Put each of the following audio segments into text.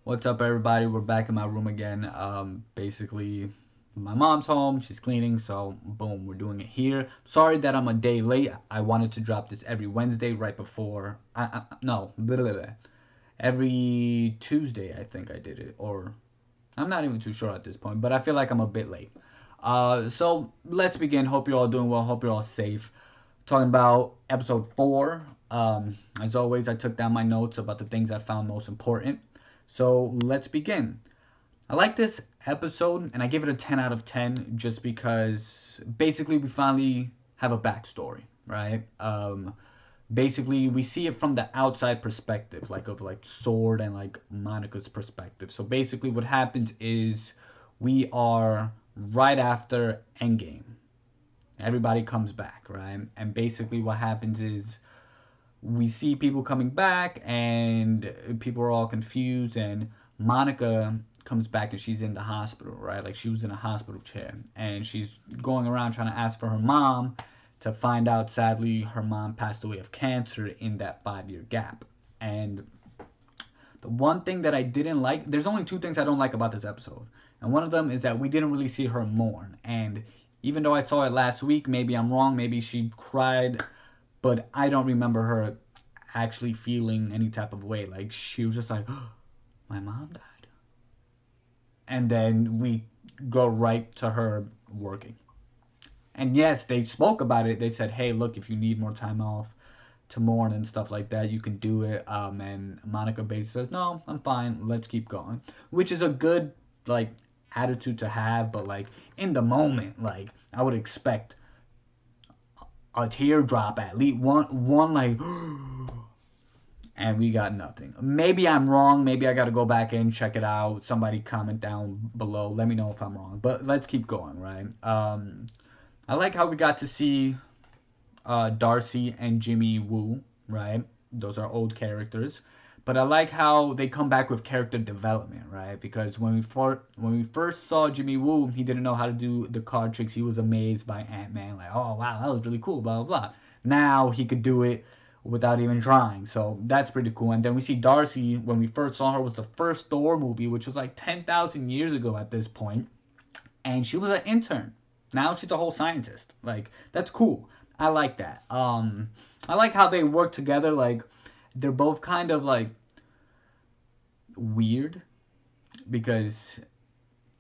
What's up, everybody? We're back in my room again. Basically, my mom's home. She's cleaning, so boom, we're doing it here. Sorry that I'm a day late. I wanted to drop this every Wednesday, right before. No, blah, blah, blah. Every Tuesday, I think I did it, or I'm not even too sure at this point. But I feel like I'm a bit late. So let's begin. Hope you're all doing well. Hope you're all safe. Talking about episode 4. As always, I took down my notes about the things I found most important. So let's begin. I like this episode and I give it a 10 out of 10 just because basically we finally have a backstory, right? Basically we see it from the outside perspective, like of like Sword and like Monica's perspective. So basically what happens is we are right after Endgame. Everybody comes back, right? And basically what happens is we see people coming back and people are all confused, and Monica comes back and she's in the hospital, right? Like she was in a hospital chair and she's going around trying to ask for her mom, to find out sadly her mom passed away of cancer in that 5-year gap. And the one thing that I didn't like, there's only two things I don't like about this episode, and one of them is that we didn't really see her mourn. And even though I saw it last week, maybe I'm wrong, maybe she cried, but I don't remember her actually feeling any type of way. Like she was just like, oh, my mom died. And then we go right to her working. And yes, they spoke about it. They said, hey, look, if you need more time off to mourn and stuff like that, you can do it. And Monica basically says, no, I'm fine. Let's keep going. Which is a good, like, attitude to have. But, like, in the moment, like, I would expect a teardrop at least. One like, and we got nothing. Maybe I'm wrong. Maybe I got to go back and check it out. Somebody comment down below. Let me know if I'm wrong. But let's keep going, right? I like how we got to see Darcy and Jimmy Woo, right? Those are old characters. But I like how they come back with character development, right? Because when we first saw Jimmy Woo, he didn't know how to do the card tricks. He was amazed by Ant-Man, like, oh wow, that was really cool, blah blah blah. Now he could do it without even trying, so that's pretty cool. And then we see Darcy, when we first saw her, was the first Thor movie, which was like 10,000 years ago at this point, and she was an intern. Now she's a whole scientist. Like, that's cool. I like that. I like how they work together. Like, they're both kind of like weird because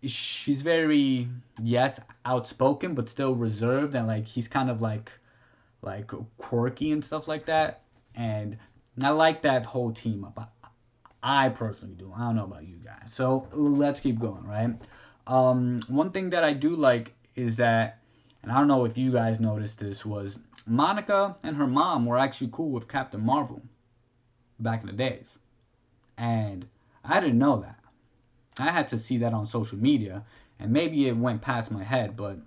she's very, yes, outspoken, but still reserved, and like he's kind of like quirky and stuff like that. And I like that whole team up. I personally do. I don't know about you guys. So let's keep going, right? One thing that I do like is that, and I don't know if you guys noticed this, was Monica and her mom were actually cool with Captain Marvel back in the days. And I didn't know that. I had to see that on social media, and maybe it went past my head, but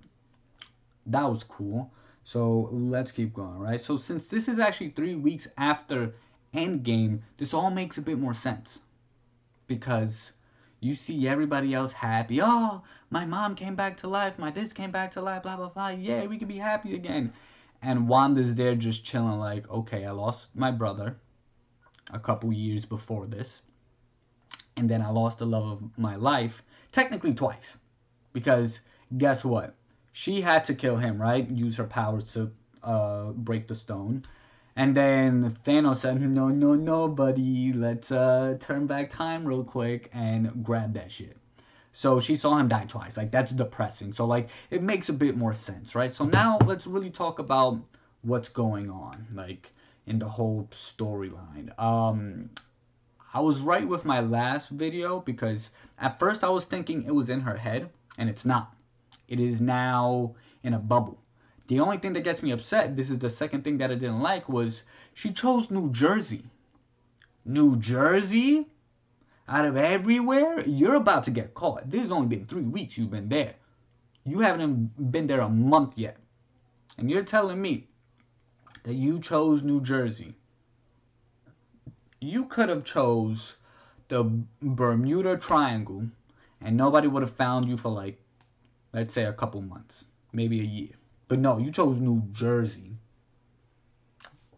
that was cool. So let's keep going, right? So since this is actually 3 weeks after Endgame, this all makes a bit more sense. Because you see everybody else happy. Oh, my mom came back to life. My this came back to life. Blah, blah, blah. Yeah, we can be happy again. And Wanda's there just chilling like, okay, I lost my brother a couple years before this. And then I lost the love of my life. Technically twice. Because guess what? She had to kill him, right? Use her powers to break the stone. And then Thanos said, no, no, no, buddy. Let's turn back time real quick and grab that shit. So she saw him die twice. Like, that's depressing. So, like, it makes a bit more sense, right? So now let's really talk about what's going on, like, in the whole storyline. I was right with my last video because at first I was thinking it was in her head, and it's not. It is now in a bubble. The only thing that gets me upset, this is the second thing that I didn't like, was she chose New Jersey. New Jersey? Out of everywhere? You're about to get caught. This has only been 3 weeks you've been there. You haven't been there a month yet. And you're telling me that you chose New Jersey. You could have chose the Bermuda Triangle and nobody would have found you for like, let's say a couple months. Maybe a year. But no, you chose New Jersey.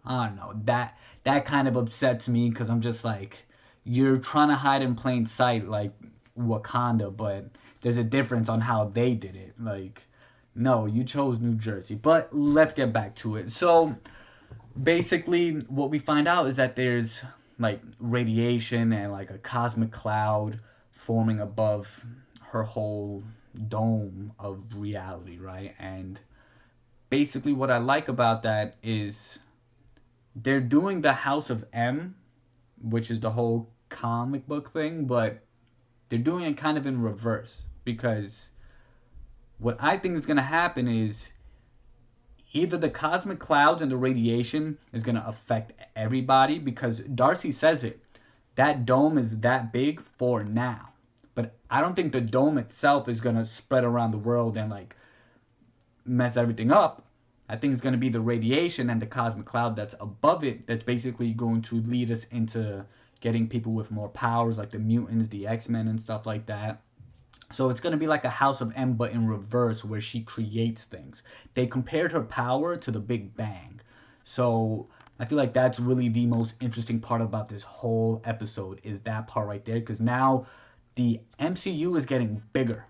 I don't know. That kind of upsets me because I'm just like, you're trying to hide in plain sight like Wakanda, but there's a difference on how they did it. Like, no, you chose New Jersey. But let's get back to it. So basically, what we find out is that there's like radiation and like a cosmic cloud forming above her whole dome of reality, right? And basically, what I like about that is they're doing the House of M, which is the whole comic book thing, but they're doing it kind of in reverse because what I think is going to happen is either the cosmic clouds and the radiation is going to affect everybody because Darcy says it. That dome is that big for now. But I don't think the dome itself is going to spread around the world and like mess everything up. I think it's going to be the radiation and the cosmic cloud that's above it that's basically going to lead us into getting people with more powers like the mutants, the X-Men and stuff like that. So it's going to be like a House of M, but in reverse, where she creates things. They compared her power to the Big Bang. So I feel like that's really the most interesting part about this whole episode is that part right there. Because now the MCU is getting bigger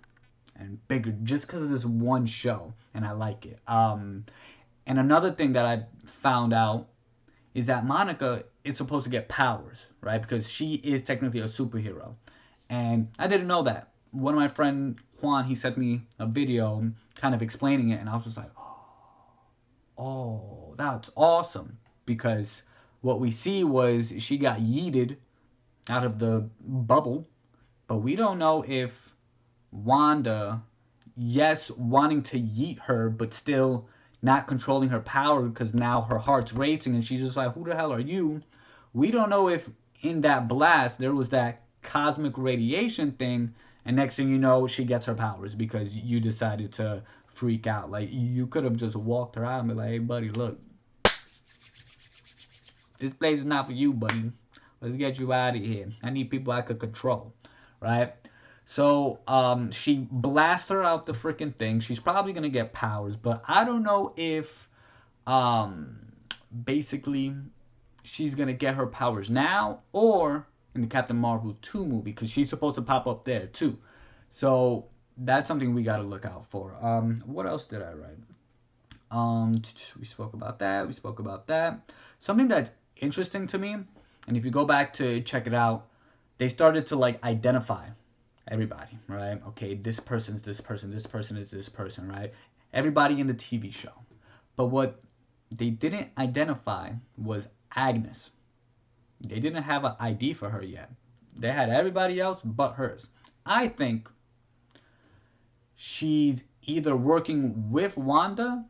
and bigger just because of this one show. And I like it. And another thing that I found out is that Monica is supposed to get powers, right? Because she is technically a superhero. And I didn't know that. One of my friend Juan, he sent me a video kind of explaining it, and I was just like, oh, that's awesome. Because what we see was she got yeeted out of the bubble, but we don't know if Wanda, yes, wanting to yeet her, but still not controlling her power because now her heart's racing and she's just like, who the hell are you? We don't know if in that blast there was that cosmic radiation thing, and next thing you know, she gets her powers because you decided to freak out. Like, you could have just walked her out and be like, hey, buddy, look, this place is not for you, buddy. Let's get you out of here. I need people I could control, right? So she blasts her out the freaking thing. She's probably gonna get powers, but I don't know if basically she's gonna get her powers now or in the Captain Marvel 2 movie because she's supposed to pop up there too. So that's something we gotta look out for. What else did I write? We spoke about that. We spoke about that. Something that's interesting to me, and if you go back to check it out, they started to like identify everybody, right? Okay, this person's this person, this person is this person, right? Everybody in the TV show. But what they didn't identify was Agnes. They didn't have an ID for her yet. They had everybody else but hers. I think she's either working with Wanda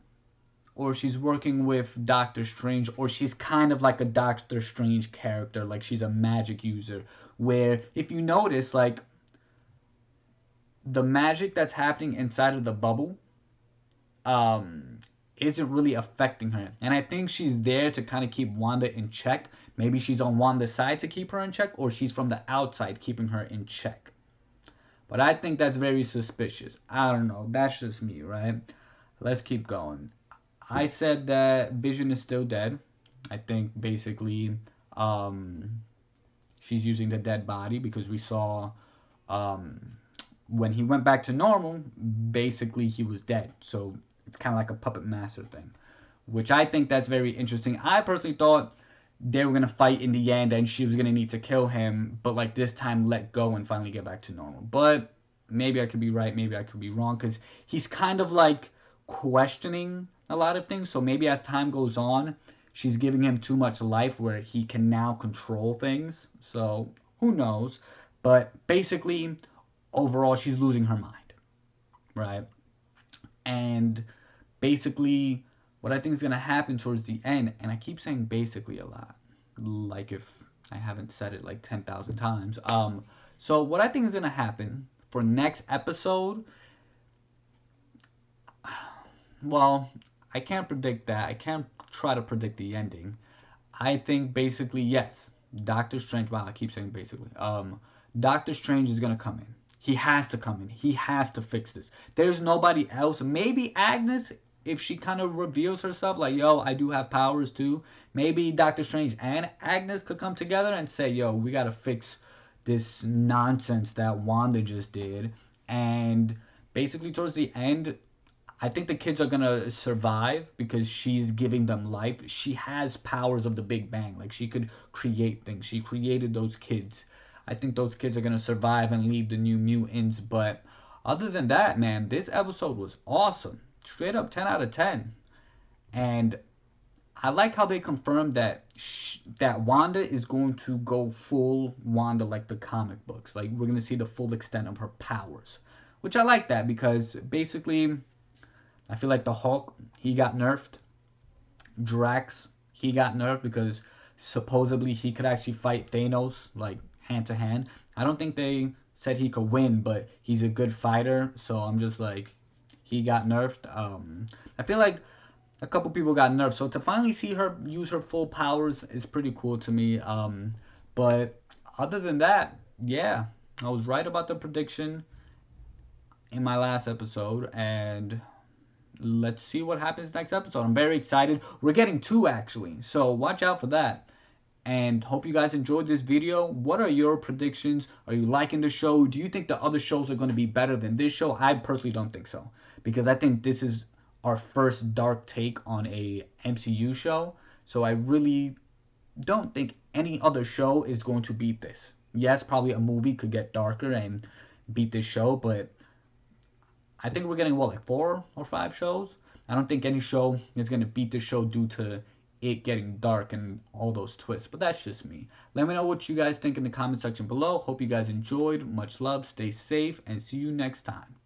or she's working with Doctor Strange, or she's kind of like a Doctor Strange character, like she's a magic user. Where, if you notice, like, the magic that's happening inside of the bubble isn't really affecting her. And I think she's there to kind of keep Wanda in check. Maybe she's on Wanda's side to keep her in check, or she's from the outside keeping her in check. But I think that's very suspicious. I don't know. That's just me, right? Let's keep going. I said that Vision is still dead. I think basically she's using the dead body because we saw when he went back to normal, basically he was dead. So it's kind of like a puppet master thing, which I think that's very interesting. I personally thought they were going to fight in the end and she was going to need to kill him, but like this time let go and finally get back to normal. But maybe I could be right, maybe I could be wrong, because he's kind of like questioning a lot of things. So maybe as time goes on, she's giving him too much life where he can now control things. So who knows? But basically, overall, she's losing her mind, right? And basically, what I think is going to happen towards the end, and I keep saying basically a lot, like if I haven't said it like 10,000 times. So what I think is going to happen for next episode, well, I can't predict that. I can't try to predict the ending. I think basically, yes, Doctor Strange, wow, I keep saying basically. Doctor Strange is going to come in. He has to come in. He has to fix this. There's nobody else. Maybe Agnes if she kind of reveals herself like, yo, I do have powers too, maybe Doctor Strange and Agnes could come together and say, yo, we gotta fix this nonsense that Wanda just did. And basically towards the end, I think the kids are gonna survive because she's giving them life. She has powers of the Big Bang. Like, she could create things. She created those kids. I think those kids are gonna survive and leave the New Mutants. But other than that, man, this episode was awesome. Straight up 10 out of 10. And I like how they confirmed that that Wanda is going to go full Wanda like the comic books. Like, we're gonna see the full extent of her powers, which I like that because basically I feel like the Hulk, he got nerfed. Drax, he got nerfed because supposedly he could actually fight Thanos like hand to hand. I don't think they said he could win, but he's a good fighter, so I'm just like, he got nerfed. I feel like a couple people got nerfed, so to finally see her use her full powers is pretty cool to me. But other than that, yeah, I was right about the prediction in my last episode, and let's see what happens next episode. I'm very excited. We're getting two actually, so watch out for that. And hope you guys enjoyed this video. What are your predictions? Are you liking the show? Do you think the other shows are going to be better than this show? I personally don't think so, because I think this is our first dark take on a MCU show. So I really don't think any other show is going to beat this. Yes, probably a movie could get darker and beat this show, but I think we're getting what, like 4 or 5 shows. I don't think any show is gonna beat this show due to it getting dark and all those twists. But that's just me. Let me know what you guys think in the comment section below. Hope you guys enjoyed. Much love. Stay safe and see you next time.